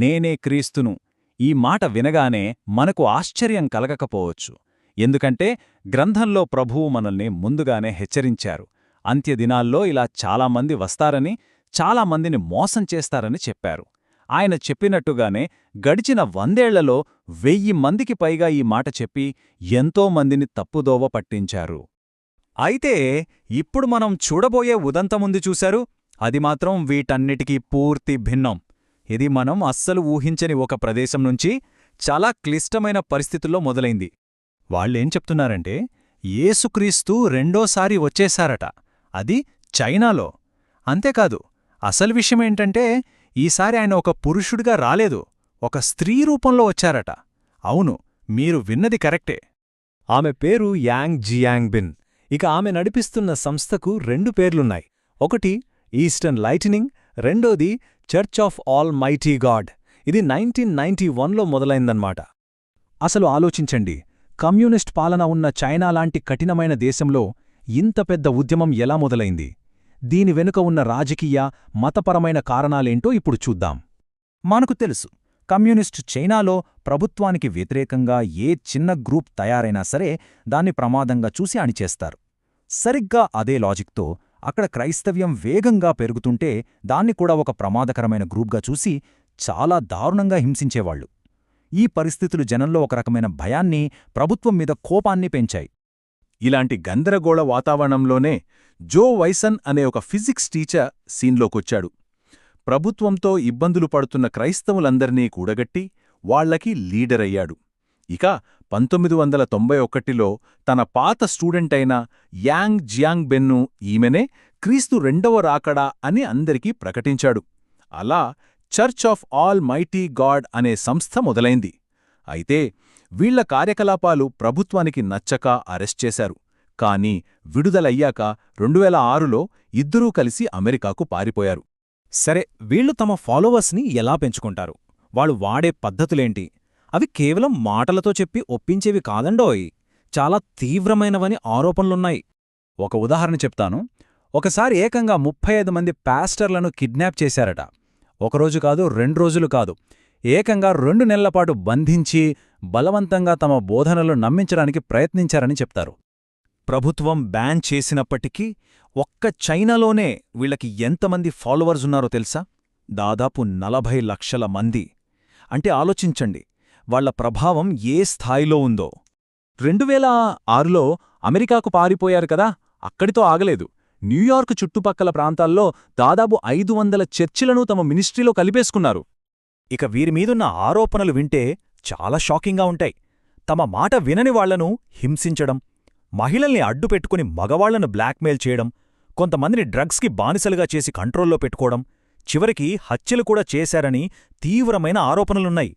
నేనే క్రీస్తును ఈ మాట వినగానే మనకు ఆశ్చర్యం కలగకపోవచ్చు. ఎందుకంటే గ్రంథంలో ప్రభువు మనల్ని ముందుగానే హెచ్చరించారు. అంత్యదినాల్లో ఇలా చాలామంది వస్తారని, చాలామందిని మోసం చేస్తారని చెప్పారు. ఆయన చెప్పినట్టుగానే గడిచిన 100 ఏళ్లలో 1000 మందికి పైగా ఈ మాట చెప్పి ఎంతోమందిని తప్పుదోవ పట్టించారు. అయితే ఇప్పుడు మనం చూడబోయే ఉదంతముంది చూశారు, అది మాత్రం వీటన్నిటికీ పూర్తి భిన్నం. ఇది మనం అస్సలు ఊహించని ఒక ప్రదేశం నుంచి చాలా క్లిష్టమైన పరిస్థితుల్లో మొదలైంది. వాళ్ళేం చెప్తున్నారంటే యేసుక్రీస్తు రెండోసారి వచ్చేశారట. అది చైనాలో. అంతేకాదు, అసలు విషయమేంటంటే ఈసారి ఆయన ఒక పురుషుడిగా రాలేదు, ఒక స్త్రీ రూపంలో వచ్చారట. అవును, మీరు విన్నది కరెక్టే. ఆమె పేరు యాంగ్ జియాంగ్బిన్. ఇక ఆమె నడిపిస్తున్న సంస్థకు 2 పేర్లున్నాయి. ఒకటి ఈస్టర్న్ లైటనింగ్, రెండోది church of all mighty God. ఇది 1991లో మొదలైందన్నమాట. అసలు ఆలోచించండి, కమ్యూనిస్ట్ పాలన ఉన్న చైనా లాంటి కఠినమైన దేశంలో ఇంత పెద్ద ఉద్యమం ఎలా మొదలైంది? దీని వెనుక ఉన్న రాజకీయ, మతపరమైన కారణాలేంటో ఇప్పుడు చూద్దాం. మనకు తెలుసు, కమ్యూనిస్టు చైనాలో ప్రభుత్వానికి వ్యతిరేకంగా ఏ చిన్న గ్రూప్ తయారైనా సరే దాన్ని ప్రమాదంగా చూసి అణిచేస్తారు. సరిగ్గా అదే లాజిక్తో అక్కడ క్రైస్తవ్యం వేగంగా పెరుగుతుంటే దాన్ని కూడా ఒక ప్రమాదకరమైన గ్రూప్గా చూసి చాలా దారుణంగా హింసించేవాళ్లు. ఈ పరిస్థితులు జనంలో ఒక రకమైన భయాన్ని, ప్రభుత్వం మీద కోపాన్ని పెంచాయి. ఇలాంటి గందరగోళ వాతావరణంలోనే జో వైసన్ అనే ఒక ఫిజిక్స్ టీచర్ సీన్లోకొచ్చాడు. ప్రభుత్వంతో ఇబ్బందులు పడుతున్న క్రైస్తవులందర్నీ కూడగట్టి వాళ్లకి లీడరయ్యాడు. ఇక 1991లో తన పాత స్టూడెంటైన యాంగ్ జియాంగ్బెన్ను, ఈమెనే క్రీస్తు రెండవ రాకడా అని అందరికీ ప్రకటించాడు. అలా church of all mighty God అనే సంస్థ మొదలైంది. అయితే వీళ్ల కార్యకలాపాలు ప్రభుత్వానికి నచ్చక అరెస్ట్ చేశారు. కానీ విడుదలయ్యాక 2006లో ఇద్దరూ కలిసి అమెరికాకు పారిపోయారు. సరే, వీళ్లు తమ ఫాలోవర్స్ని ఎలా పెంచుకుంటారు? వాళ్ళు వాడే పద్ధతులేంటి? అవి కేవలం మాటలతో చెప్పి ఒప్పించేవి కాదండోయ్, చాలా తీవ్రమైనవని ఆరోపణలున్నాయి. ఒక ఉదాహరణ చెప్తాను. ఒకసారి ఏకంగా 35 మంది పాస్టర్లను కిడ్నాప్ చేశారట. ఒకరోజు కాదు, 2 రోజులు కాదు, ఏకంగా 2 నెలలపాటు బంధించి బలవంతంగా తమ బోధనలు నమ్మించడానికి ప్రయత్నించారని చెప్తారు. ప్రభుత్వం బ్యాన్ చేసినప్పటికీ ఒక్క చైనాలోనే వీళ్ళకి ఎంతమంది ఫాలోవర్స్ ఉన్నారో తెలుసా? దాదాపు 40 లక్షల మంది. అంటే ఆలోచించండి, వాళ్ల ప్రభావం ఏ స్థాయిలో ఉందో. 2006లో అమెరికాకు పారిపోయారు కదా, అక్కడితో ఆగలేదు. న్యూయార్క్ చుట్టుపక్కల ప్రాంతాల్లో దాదాపు 500 చర్చిలను తమ మినిస్ట్రీలో కలిపేసుకున్నారు. ఇక వీరిమీదున్న ఆరోపణలు వింటే చాలా షాకింగ్గా ఉంటాయి. తమ మాట వినని వాళ్లను హింసించడం, మహిళల్ని అడ్డుపెట్టుకుని మగవాళ్లను బ్లాక్మెయిల్ చేయడం, కొంతమందిని డ్రగ్స్కి బానిసలుగా చేసి కంట్రోల్లో పెట్టుకోవడం, చివరికి హత్యలు కూడా చేశారని తీవ్రమైన ఆరోపణలున్నాయి.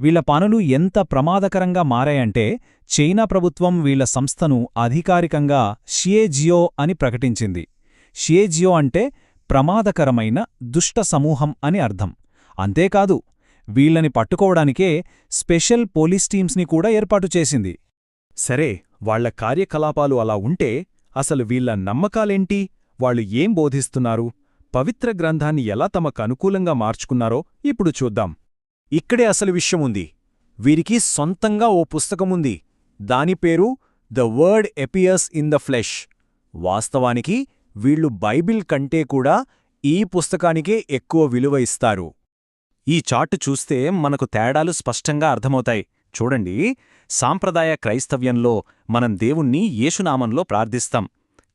వీళ్ల పనులు ఎంత ప్రమాదకరంగా మారాయంటే చైనా ప్రభుత్వం వీళ్ల సంస్థను అధికారికంగా షియేజియో అని ప్రకటించింది. షియేజియో అంటే ప్రమాదకరమైన దుష్ట సమూహం అని అర్థం. అంతేకాదు, వీళ్లని పట్టుకోవడానికే స్పెషల్ పోలీస్ టీమ్స్ని కూడా ఏర్పాటు చేసింది. సరే, వాళ్ల కార్యకలాపాలు అలా ఉంటే అసలు వీళ్ల నమ్మకాలేంటి? వాళ్ళు ఏం బోధిస్తున్నారు? పవిత్ర గ్రంథాన్ని ఎలా తమకు అనుకూలంగా మార్చుకున్నారో ఇప్పుడు చూద్దాం. ఇక్కడే అసలు విషయముంది. వీరికి సొంతంగా ఓ పుస్తకముంది. దాని పేరు the word appears in the flesh. వాస్తవానికి వీళ్లు బైబిల్ కంటే కూడా ఈ పుస్తకానికే ఎక్కువ విలువ ఇస్తారు. ఈ చార్టు చూస్తే మనకు తేడాలు స్పష్టంగా అర్థమవుతాయి. చూడండి, సాంప్రదాయ క్రైస్తవ్యంలో మనం దేవుణ్ణి యేసునామంలో ప్రార్థిస్తాం.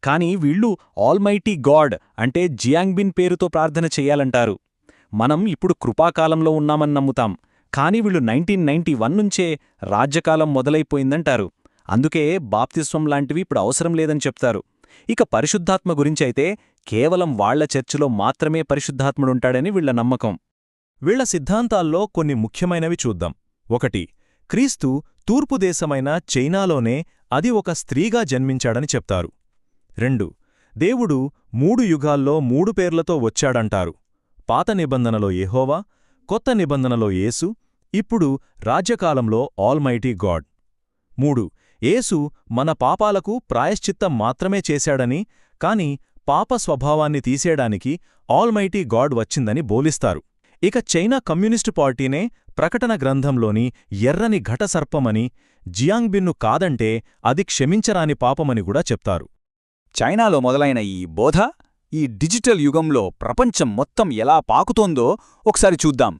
కాని వీళ్ళు ఆల్మైటీ గాడ్ అంటే జియాంగ్బిన్ పేరుతో ప్రార్థన చెయ్యాలంటారు. మనం ఇప్పుడు కృపాకాలంలో ఉన్నామని నమ్ముతాం. కాని వీళ్ళు 1991 నుంచే రాజ్యకాలం మొదలైపోయిందంటారు. అందుకే బాప్తిస్వం లాంటివి ఇప్పుడు అవసరం లేదని చెప్తారు. ఇక పరిశుద్ధాత్మ గురించైతే కేవలం వాళ్ల చర్చిలో మాత్రమే పరిశుద్ధాత్ముడుంటాడని వీళ్ల నమ్మకం. వీళ్ల సిద్ధాంతాల్లో కొన్ని ముఖ్యమైనవి చూద్దాం. 1. క్రీస్తు తూర్పు దేశమైన చైనాలోనే అది ఒక స్త్రీగా జన్మించాడని చెప్తారు. 2. దేవుడు 3 యుగాల్లో 3 పేర్లతో వచ్చాడంటారు. పాత నిబంధనలో యెహోవా, కొత్త నిబంధనలో యేసు, ఇప్పుడు రాజ్యకాలంలో ఆల్మైటీ గాడ్. 3. యేసు మన పాపాలకు ప్రాయశ్చిత్తం మాత్రమే చేశాడని, కాని పాప స్వభావాన్ని తీసేయడానికి ఆల్మైటీ గాడ్ వచ్చిందని బోలిస్తారు. ఇక చైనా కమ్యూనిస్టు పార్టీనే ప్రకటన గ్రంథంలోని ఎర్రని ఘటసర్పమని, జియాంగ్బిన్ను కాదంటే అది క్షమించరాని పాపమని కూడా చెప్తారు. చైనాలో మొదలైన ఈ బోధ ఈ డిజిటల్ యుగంలో ప్రపంచం మొత్తం ఎలా పాకుతోందో ఒకసారి చూద్దాం.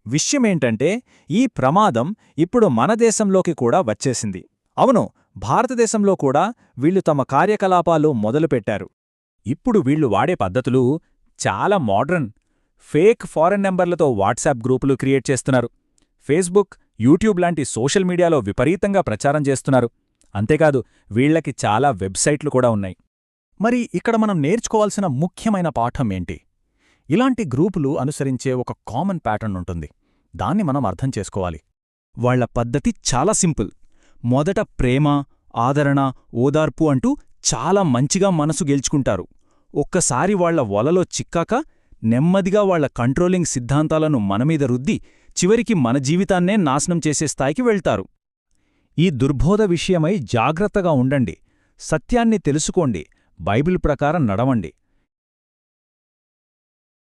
విషయమేంటంటే ఈ ప్రమాదం ఇప్పుడు మన దేశంలోకి కూడా వచ్చేసింది. అవును, భారతదేశంలో కూడా వీళ్లు తమ కార్యకలాపాలు మొదలుపెట్టారు. ఇప్పుడు వీళ్లు వాడే పద్ధతులు చాలా మోడ్రన్. ఫేక్ ఫారెన్ నెంబర్లతో వాట్సాప్ గ్రూపులు క్రియేట్ చేస్తున్నారు. ఫేస్బుక్, యూట్యూబ్ లాంటి సోషల్ మీడియాలో విపరీతంగా ప్రచారం చేస్తున్నారు. అంతేకాదు వీళ్లకి చాలా వెబ్సైట్లు కూడా ఉన్నాయి. మరి ఇక్కడ మనం నేర్చుకోవాల్సిన ముఖ్యమైన పాఠం ఏంటి? ఇలాంటి గ్రూపులు అనుసరించే ఒక కామన్ ప్యాటర్న్ ఉంటుంది. దాన్ని మనం అర్థం చేసుకోవాలి. వాళ్ల పద్ధతి చాలా సింపుల్. మొదట ప్రేమ, ఆదరణ, ఓదార్పు అంటూ చాలా మంచిగా మనసు గెలుచుకుంటారు. ఒక్కసారి వాళ్ల వలలో చిక్కాక నెమ్మదిగా వాళ్ల కంట్రోలింగ్ సిద్ధాంతాలను మనమీద రుద్ది చివరికి మన జీవితాన్నే నాశనం చేసే స్థాయికి వెళ్తారు. ఈ దుర్బోధ విషయమై జాగ్రత్తగా ఉండండి. సత్యాన్ని తెలుసుకోండి. బైబిల్ ప్రకారం నడవండి.